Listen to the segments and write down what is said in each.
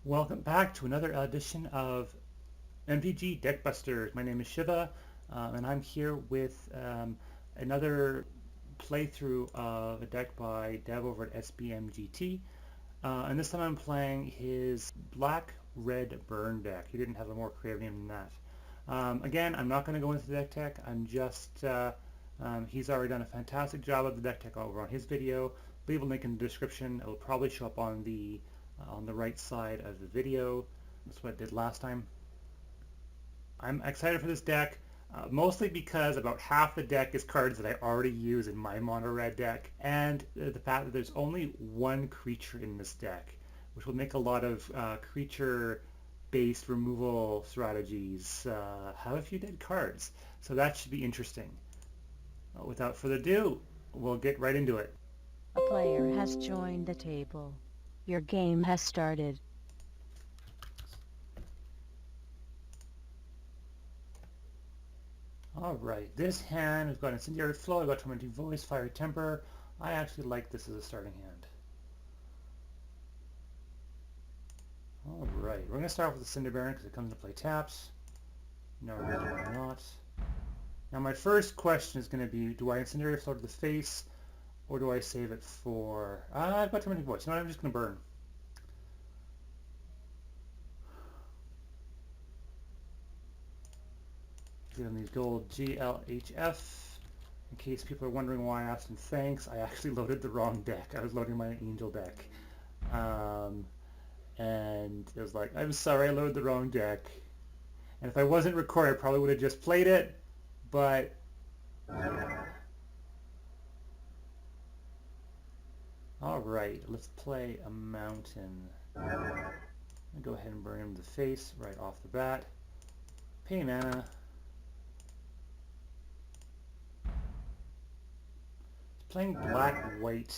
Welcome back to another edition of MTG Deck Busters. My name is Shiva, and I'm here with another playthrough of a deck by Dev over at SBMTG. And this time I'm playing his black-red burn deck. He didn't have a more creative name than that. Again, I'm not going to go into the deck tech. I'm just, he's already done a fantastic job of the deck tech over on his video. Leave a link in the description. It will probably show up on the right side of the video. That's what I did last time. I'm excited for this deck, mostly because about half the deck is cards that I already use in my mono red deck, and the fact that there's only one creature in this deck, which will make a lot of creature-based removal strategies have a few dead cards. So that should be interesting. Without further ado, we'll get right into it. A player has joined the table. Your game has started. Alright, this hand has got Incendiary Flow, I've got Tormenting Voice, Fiery Temper. I actually like this as a starting hand. Alright, we're going to start with the Cinder Baron because it comes into play taps. No reason why not. Now my first question is going to be, do I Incendiary Flow to the face, or do I save it for... I've got Tormenting Voice. You know what, I'm just going to burn. Give them these gold GLHF. In case people are wondering why I asked him thanks, I actually loaded the wrong deck. I was loading my Angel deck. And it was like, I'm sorry, I loaded the wrong deck. And if I wasn't recording, I probably would have just played it, but yeah. Alright, let's play a mountain. I'll go ahead and burn him in the face right off the bat. Pay mana. Playing black-white,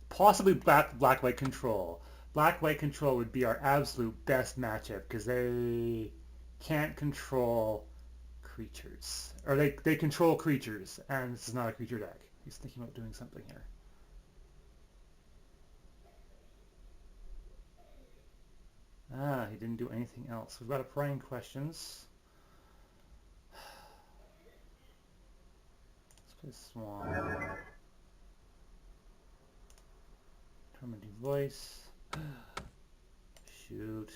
possibly black-white control. Black-white control would be our absolute best matchup because they can't control creatures. Or they control creatures, and this is not a creature deck. He's thinking about doing something here. He didn't do anything else. We've got a prying questions. Let's play Swamp. Tormenting Voice. Shoot.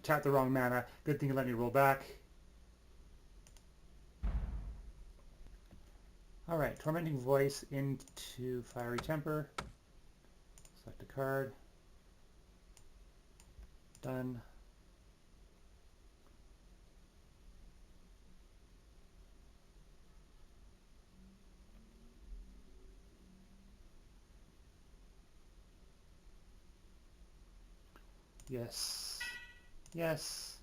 Tapped the wrong mana. Good thing you let me roll back. Alright, Tormenting Voice into Fiery Temper. Select a card. Done. Yes. Yes.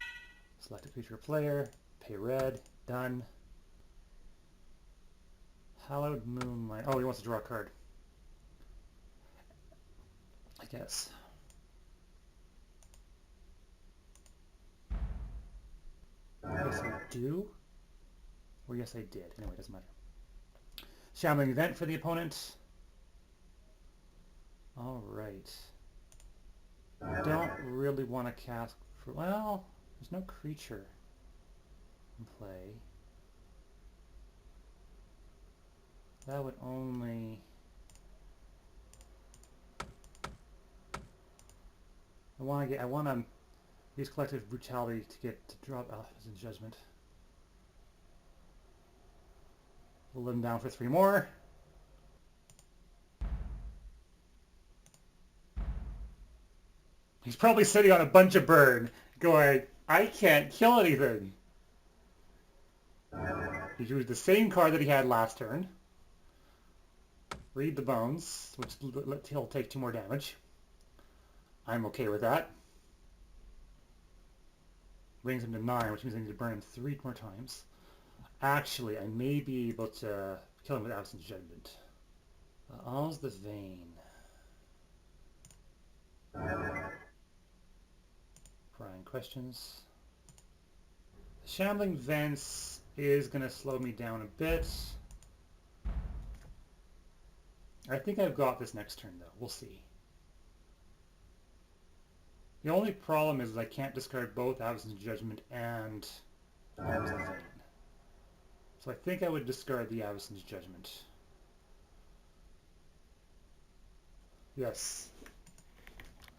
Select a creature or player. Pay red. Done. Hallowed Moonlight. Oh, he wants to draw a card. I guess. Yes, I do. Or yes, I did. Anyway, it doesn't matter. Shambling Event for the opponent. Alright. Don't really want to cast... well, there's no creature in play. That would only... I want to use Collective Brutality to get to drop Alphas in Judgment. We'll let him down for 3 more. He's probably sitting on a bunch of burn, going, I can't kill anything. He used the same card that he had last turn. Read the Bones, which he'll take 2 more damage. I'm okay with that. Brings him to 9, which means I need to burn him 3 more times. Actually, I may be able to kill him with Absence Judgment. All's the Vein. Prying questions. Shambling Vents is going to slow me down a bit. I think I've got this next turn, though. We'll see. The only problem is I can't discard both Avacyn's Judgment and Arms of the Vein. So I think I would discard the Avacyn's Judgment. Yes.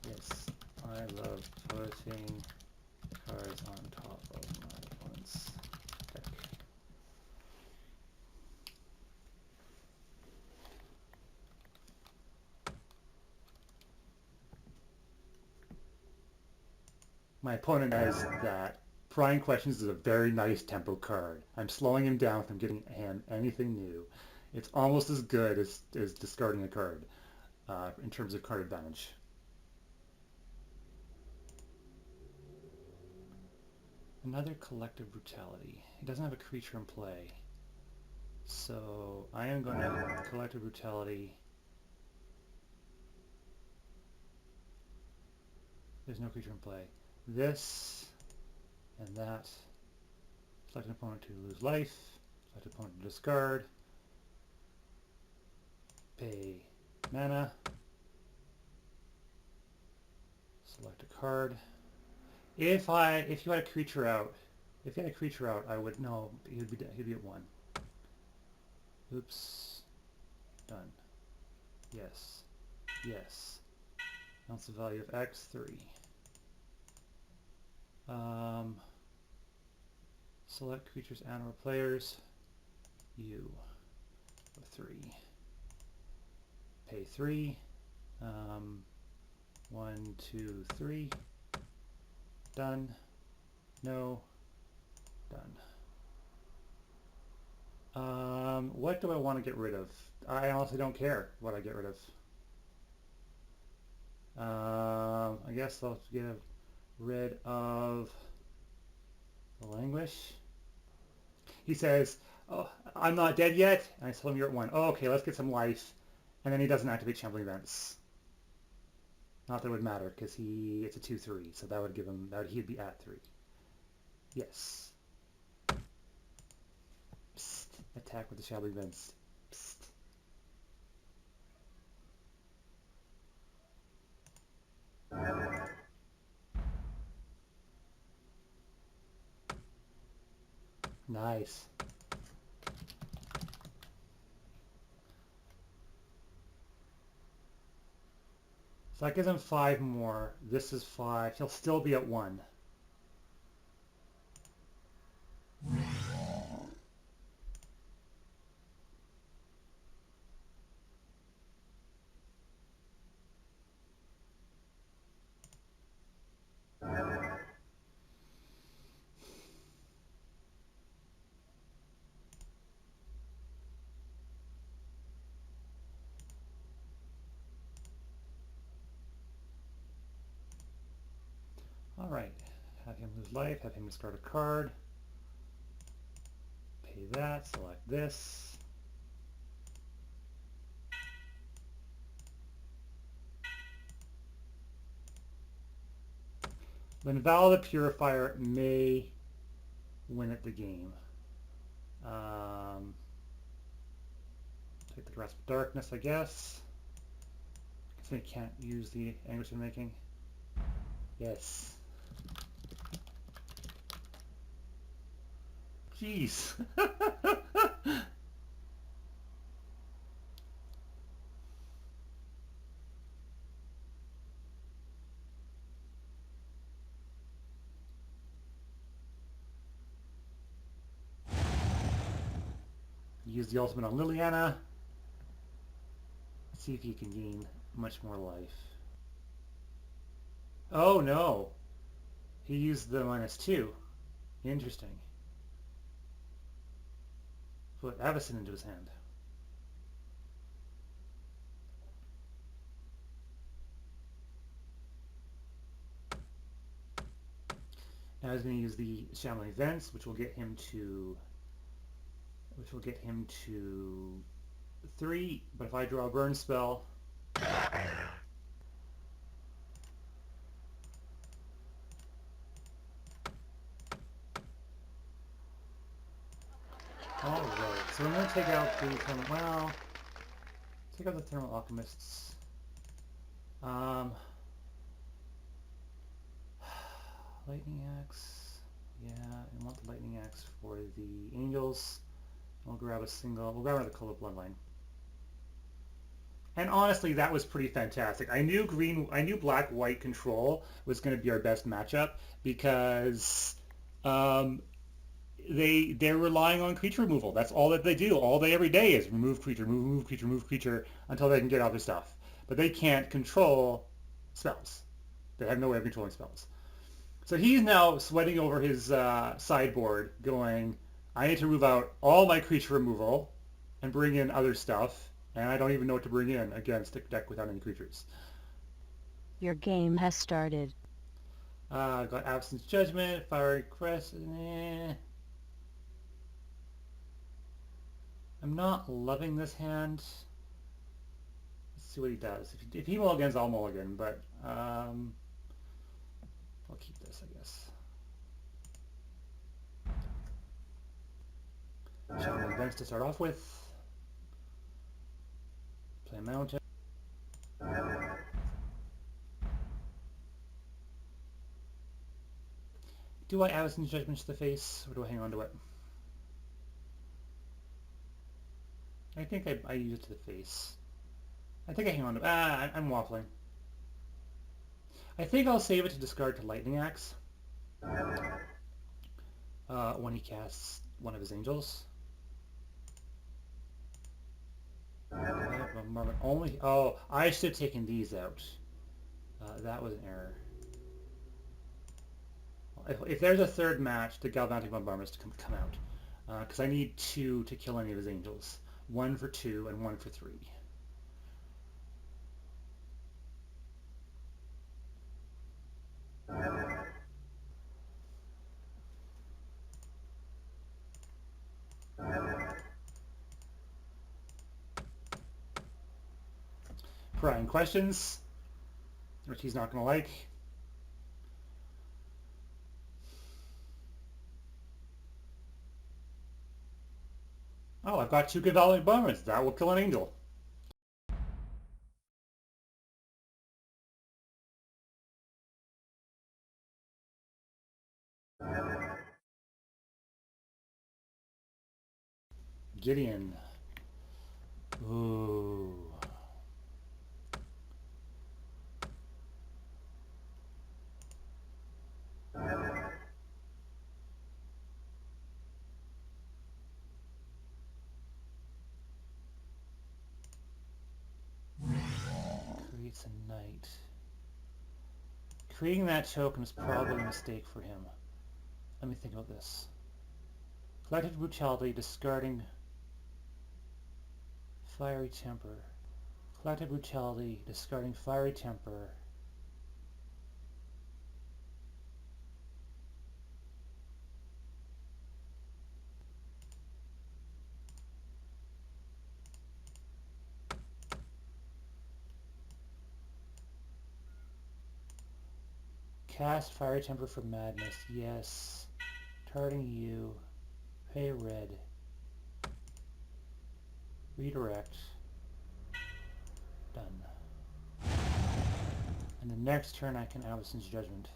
Yes. I love putting cards on top of my opponent's deck. My opponent has that. Prying Questions is a very nice tempo card. I'm slowing him down from getting him anything new. It's almost as good as discarding a card in terms of card advantage. Another Collective Brutality. He doesn't have a creature in play. So I am going to Collective Brutality. There's no creature in play. This and that. Select an opponent to lose life. Select an opponent to discard. Pay mana. Select a card. If you had a creature out, I would know he'd be at 1. Oops. Done. Yes. Yes. That's the value of X, 3. Select creatures and or players. U. 3. Pay 3. 1, 2, 3. Done. No. Done. What do I want to get rid of? I honestly don't care what I get rid of. I guess I'll get rid of the Languish. He says, "Oh, I'm not dead yet," and I tell him you're at 1. Oh, okay, let's get some life. And then he doesn't activate Shambling Events. Not that it would matter, because it's a 2/3, so that would give him, he'd be at 3. Yes. Psst. Attack with the Shambling Events. Psst. Nice. So that gives him 5 more. This is 5. He'll still be at 1. Alright, have him lose life, have him discard a card, pay that, select this. Then Val the Purifier may win at the game. Take the Grasp of Darkness, I guess. I can't use the Anguish of Making. Yes. Jeez. Use the ultimate on Liliana. See if you can gain much more life. Oh no! He used the -2. Interesting. Put Avacyn into his hand. Now he's going to use the Shambling Events, which will get him to 3. But if I draw a burn spell, Alright, so I'm going to take out the thermal, well, take out the thermal alchemists. Lightning axe, yeah, I want the lightning axe for the angels. We'll grab we'll grab another color bloodline. And honestly, that was pretty fantastic. I knew black-white control was going to be our best matchup because they're relying on creature removal. That's all that they do all day, every day is remove creature, remove creature, remove creature until they can get other stuff. But they can't control spells. They have no way of controlling spells. So he's now sweating over his sideboard, going, I need to move out all my creature removal and bring in other stuff, and I don't even know what to bring in against a deck without any creatures. Your game has started. Got Absence Judgment, Fiery Crest. I'm not loving this hand. Let's see what he does. If he mulligans, I'll mulligan, but I'll keep this, I guess. Shaman Events to start off with. Play a mountain. Do I Absence Judgment to the face, or do I hang on to it? I think I use it to the face. I think I hang on to it. I'm waffling. I think I'll save it to discard to Lightning Axe when he casts one of his angels. Only. Oh, I should have taken these out. That was an error. If there's a third match, the Galvanic Bombardment to come out. Because I need 2 to kill any of his angels. 1 for 2 and 1 for 3. Prying questions, which he's not going to like. Oh, I've got 2 Galvanic Bombardments. That will kill an angel. Gideon. Ooh. Creates a knight. Creating that token is probably a mistake for him. Let me think about this. Collective Brutality, discarding Fiery Temper. Collective Brutality, discarding Fiery Temper. Cast Fiery Temper for Madness. Yes. Targeting you. Pay red. Redirect. Done. And the next turn I can Absence Judgment.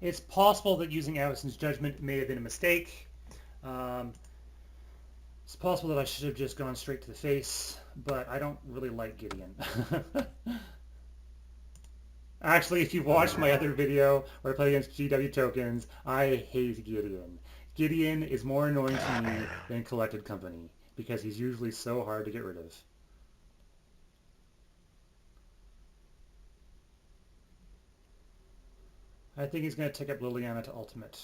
It's possible that using Absence Judgment may have been a mistake. It's possible that I should have just gone straight to the face, but I don't really like Gideon. Actually, if you watched my other video where I play against GW tokens, I hate Gideon. Gideon is more annoying to me than Collected Company, because he's usually so hard to get rid of. I think he's going to take up Liliana to Ultimate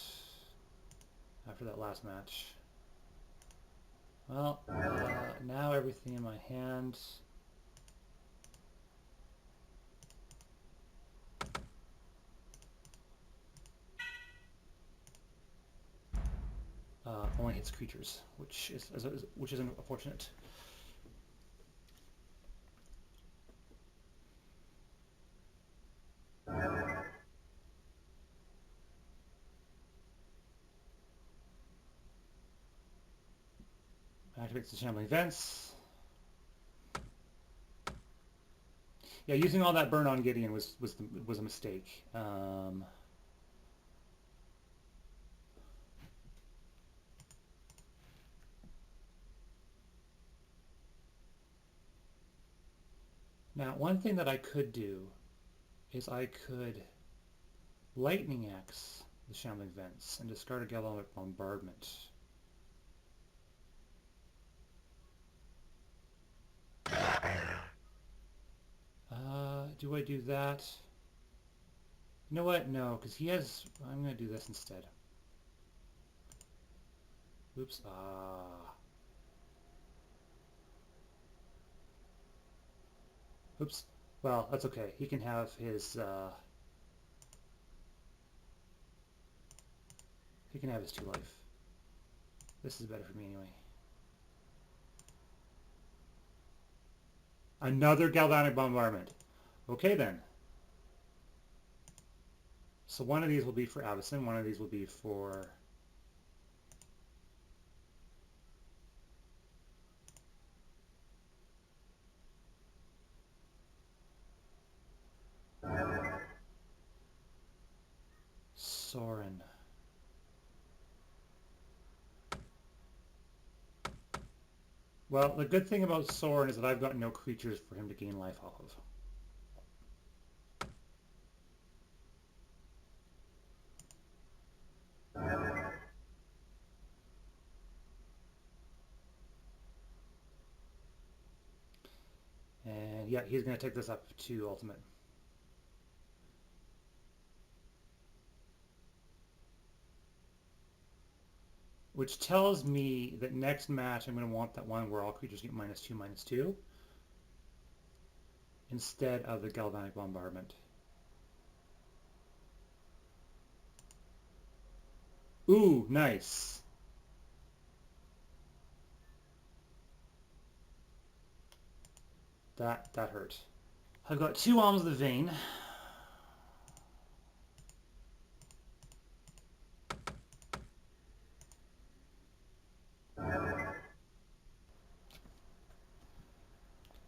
after that last match. Well, now everything in my hand. Only hits creatures, which is unfortunate. Activates the shambling vents. Yeah, using all that burn on Gideon was a mistake. Now, one thing that I could do is I could Lightning Axe the Shambling Vents and discard a Galvanic Bombardment. Do I do that? You know what? No, because he has... I'm going to do this instead. Oops. Oops. Well, that's okay. He can have his... he can have his 2 life. This is better for me anyway. Another Galvanic Bombardment. Okay then. So one of these will be for Avacyn, one of these will be for... Sorin. Well, the good thing about Sorin is that I've got no creatures for him to gain life off of. And yeah, he's going to take this up to Ultimate. Which tells me that next match I'm going to want that one where all creatures get -2/-2 instead of the Galvanic Bombardment. Ooh, nice. That hurt. I've got 2 Alms of the Vein.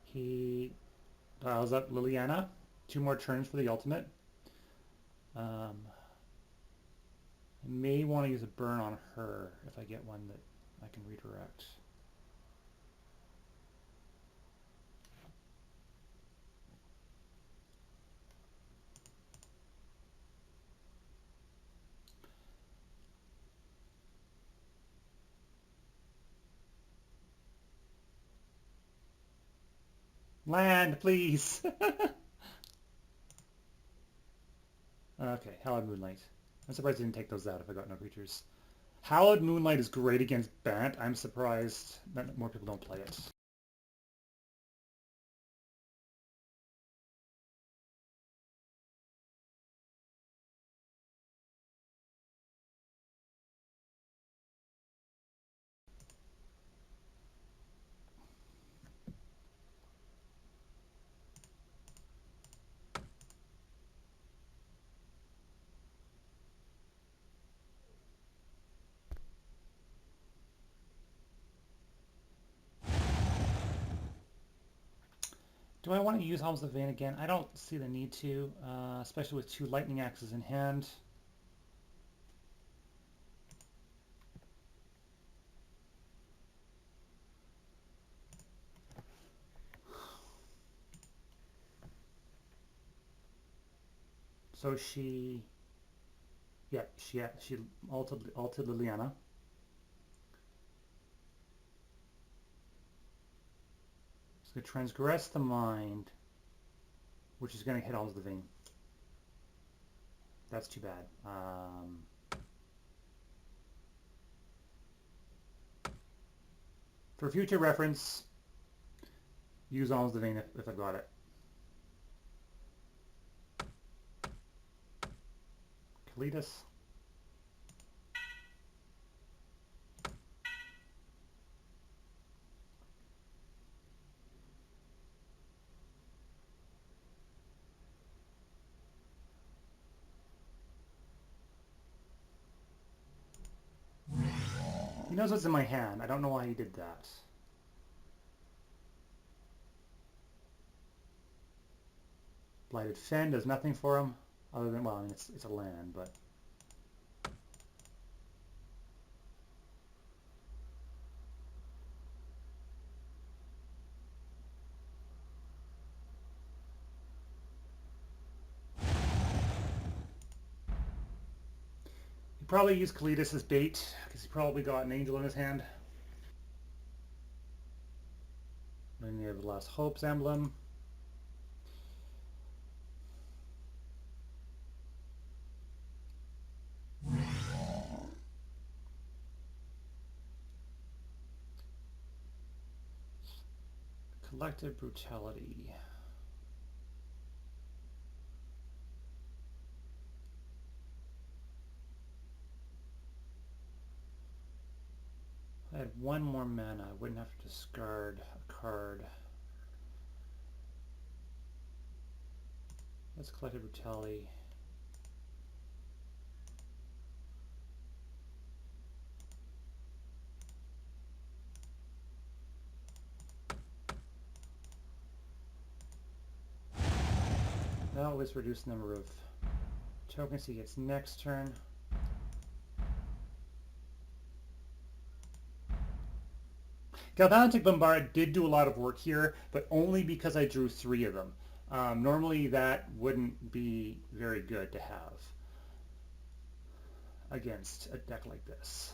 He dials up Liliana. 2 more turns for the ultimate. I may want to use a burn on her if I get one that I can redirect. Land, please! Okay, Hallowed Moonlight. I'm surprised I didn't take those out if I got no creatures. Hallowed Moonlight is great against Bant. I'm surprised that more people don't play it. Do I want to use Helms of the Vein again? I don't see the need to, especially with 2 Lightning Axes in hand. So she ulted Liliana. It's going to transgress the mind, which is going to hit Helms of the Vein. That's too bad. For future reference, use Alms of the Vein if I've got it. Kalidas. He knows what's in my hand. I don't know why he did that. Blighted Fen does nothing for him, other than, well, I mean, it's a land, but... He probably used Kalidas as bait, because he probably got an angel in his hand. Then you have the Last Hope's emblem. Collective Brutality. If I had one more mana, I wouldn't have to discard a card. That's Collective Brutality. That always reduce the number of tokens he gets next turn. Galvanic Bombard did do a lot of work here, but only because I drew 3 of them. Normally that wouldn't be very good to have against a deck like this.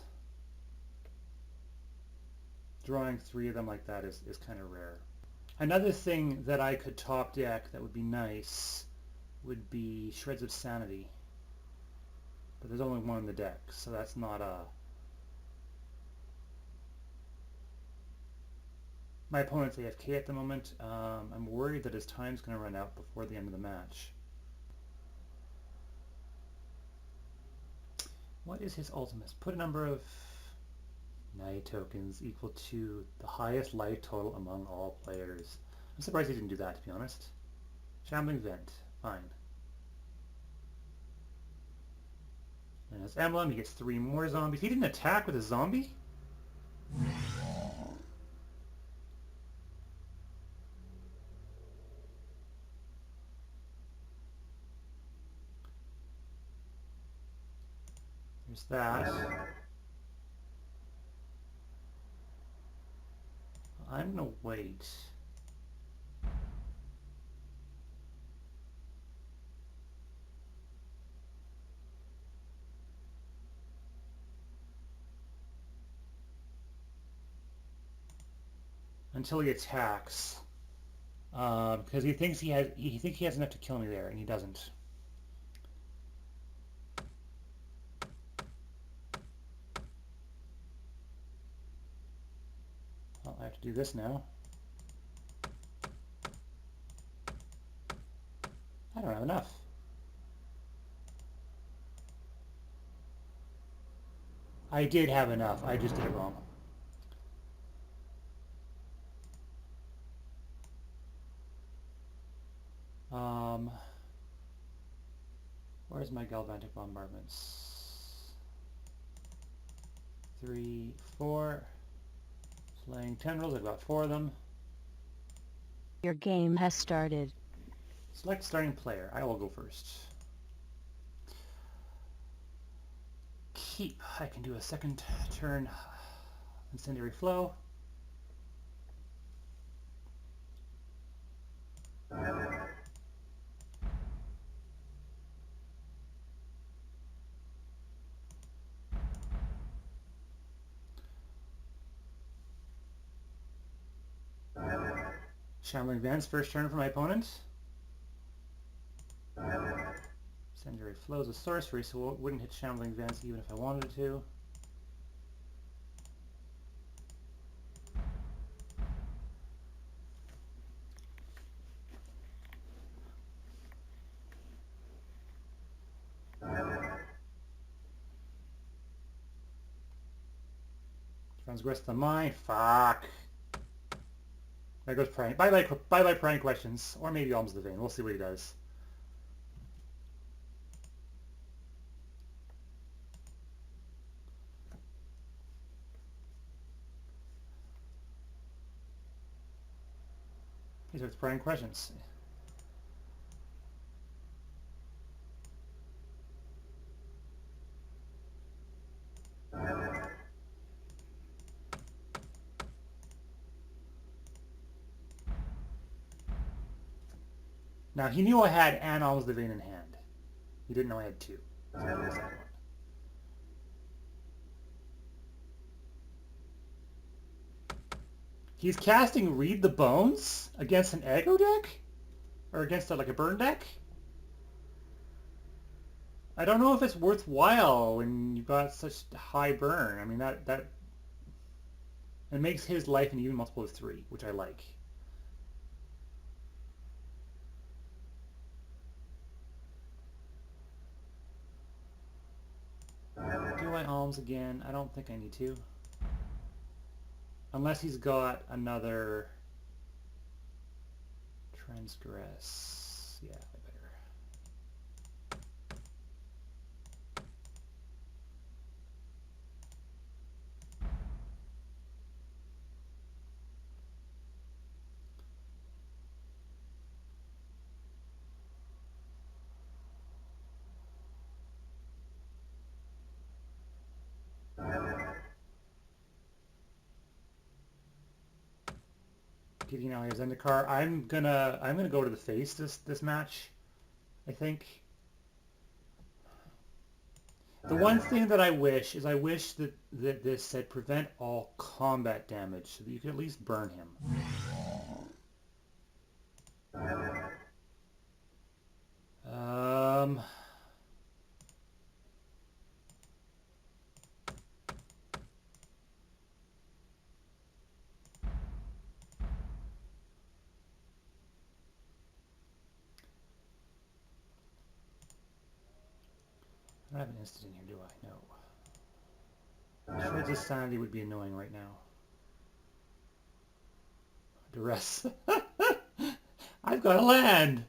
Drawing 3 of them like that is kind of rare. Another thing that I could top deck that would be nice would be Shreds of Sanity. But there's only one in the deck, so that's not a... My opponent's AFK at the moment. I'm worried that his time's going to run out before the end of the match. What is his ultimate? Put a number of night tokens equal to the highest life total among all players. I'm surprised he didn't do that, to be honest. Shambling Vent. Fine. And his emblem, he gets 3 more zombies. He didn't attack with a zombie? There's that. I'm gonna wait. Until he attacks. Because he thinks he has enough to kill me there, and he doesn't. Well, I have to do this now. I don't have enough. I did have enough. I just did it wrong. Where's my galvanic bombardments? 3, 4. Playing tendrils. I've got 4 of them. Your game has started. Select starting player. I will go first. Keep. I can do a second turn incendiary flow. Shambling Vents, first turn for my opponent. Incendiary Flow is a sorcery, so it wouldn't hit Shambling Vents even if I wanted it to. Transgress the mind. Fuck. There goes Prying. Bye-bye Prying Questions. Or maybe Alms of the Vein. We'll see what he does. He starts prying questions. Now, he knew I had an Alms the Vein in hand. He didn't know I had two. So I used that one. He's casting Read the Bones against an aggro deck? Or against like a burn deck? I don't know if it's worthwhile when you've got such high burn. I mean, that it makes his life an even multiple of 3, which I like. Do I Alms again? I don't think I need to. Unless he's got another Transgress. Yeah, I better. Getting out his Zendikar. I'm gonna go to the face this match, I think. The one thing that I wish is that this said prevent all combat damage so that you could at least burn him. Um, I don't have an instant in here, do I? No. Shreds of Sanity would be annoying right now. Duress. I've got a land!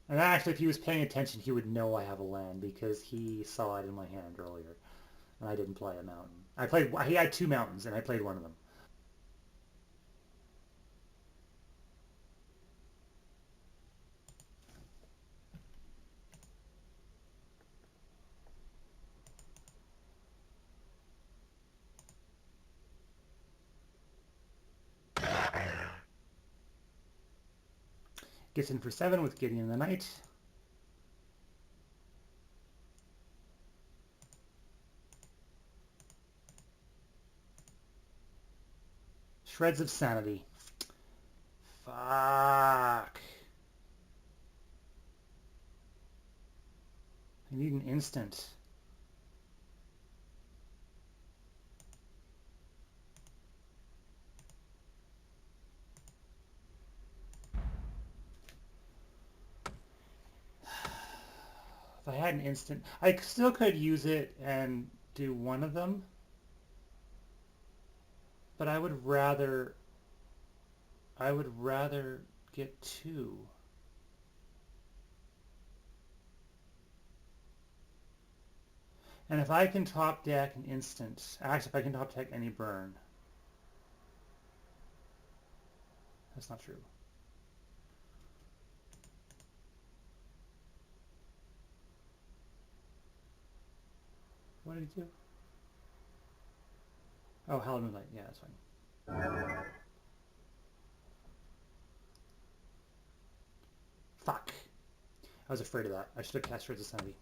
And actually, if he was paying attention, he would know I have a land because he saw it in my hand earlier. And I didn't play a mountain. He had 2 mountains, and I played one of them. Gets in for 7 with Gideon the Knight. Shreds of Sanity. Fuck. I need an instant. If I had an instant, I still could use it and do one of them. But I would rather get 2. And if I can top deck an instant, actually if I can top deck any burn. That's not true. What did he do? Oh, Hallowed Moonlight. Yeah, that's fine. Fuck. I was afraid of that. I should have cast Shreds of Sanity.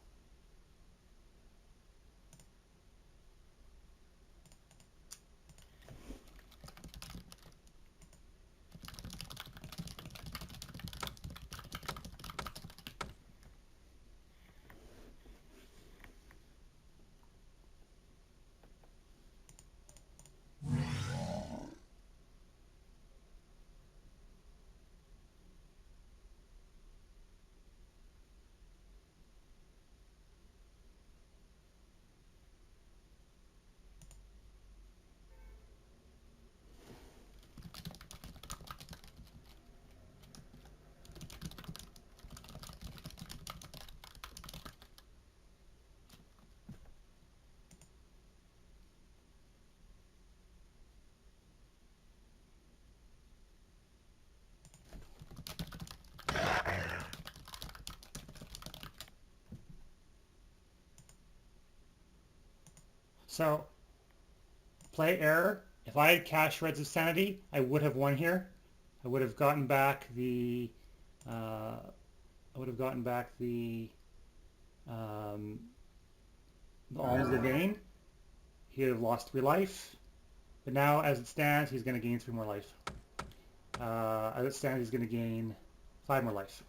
So, play error. If I had cast Shreds of Sanity, I would have won here. I would have gotten back the Alms of the Vein. He would have lost 3 life. But now, as it stands, he's going to gain 3 more life. As it stands, he's going to gain 5 more life.